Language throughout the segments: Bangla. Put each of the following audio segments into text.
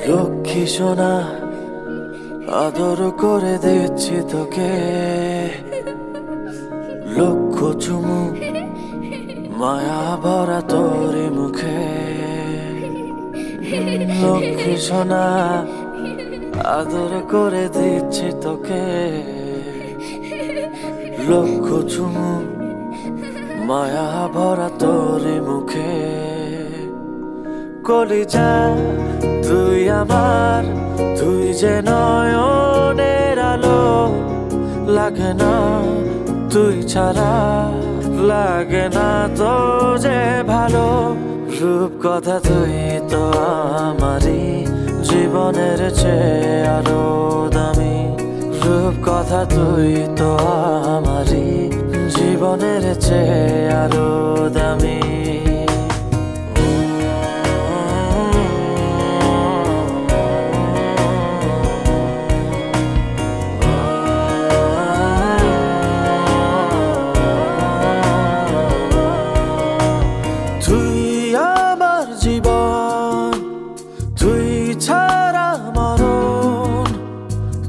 লক্ষ্মী সোনা আদর করে দিচ্ছি তোকে, লক্ষ চুমু মায়া ভরা তোর মুখে। লক্ষ্মী সোনা আদর করে দিচ্ছি তোকে, লক্ষ চুমু মায়া ভরা তোর মুখে। কলিজা তুই আমার, তুই যে নয়নের আলো, লাগে না তুই ছাড়া, লাগে না তো যে ভালো। রূপ কথা তুই তো আমারই জীবনের চেয়ে আরো দামি, রূপ কথা তুই তো আমারই জীবনের চেয়ে আরো দামি। তুই আমার জীবন, তুই ছাড়া মরণ,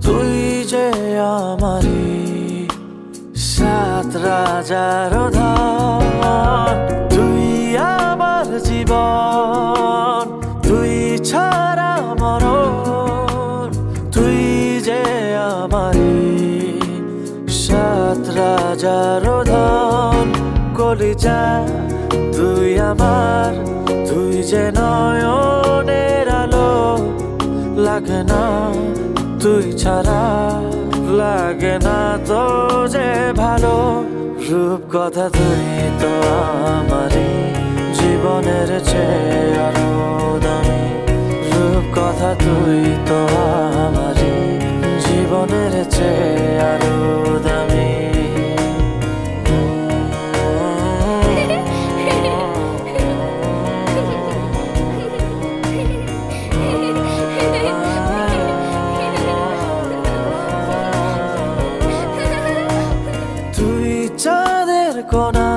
তুই যে আমারই সাত রাজার ধন। তুই আমার জীবন, তুই ছাড়া মরণ, তুই যে আমারই সাত রাজার ধন। কলিজা তুই আমার, তুই যে নয়নের আলো, লাগে না তুই ছাড়া, লাগে না তো যে ভালো। রূপ কথা তুই তো আমারই জীবনের চেয়ে আরো দামি, রূপ কথা তুই তো আমারই জীবনের চেয়ে আরো দামি। তুই চাঁদের কোনা,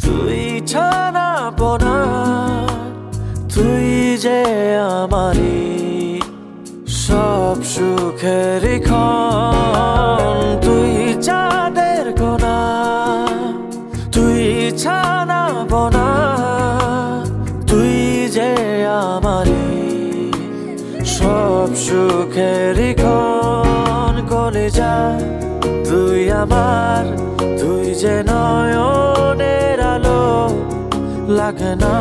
তুই ছানা পোনা, তুই যে আমারই সব সুখের ক্ষণ। তুই চাঁদের কোনা, তুই ছানা পোনা, তুই যে আমারই সব সুখের ক্ষণ। কলিজা তুই আমার, তুই যে নয়নের আলো, লাগে না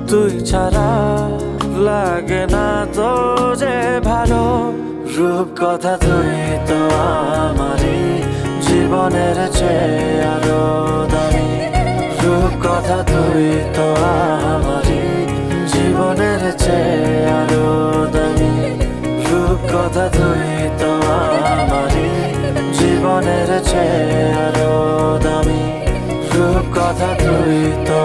তুই ছাড়া, লাগে না তো যে ভালো। রূপ কথা তুই তো আমারই জীবনের চেয়ে আরো দামি, রূপ কথা তুই তো আমারই জীবনের চেয়ে আরো দামি, রূপ কথা তুই তো আমারই জীবনের চেয়ে আরো দামি, রূপ কথা তুই তো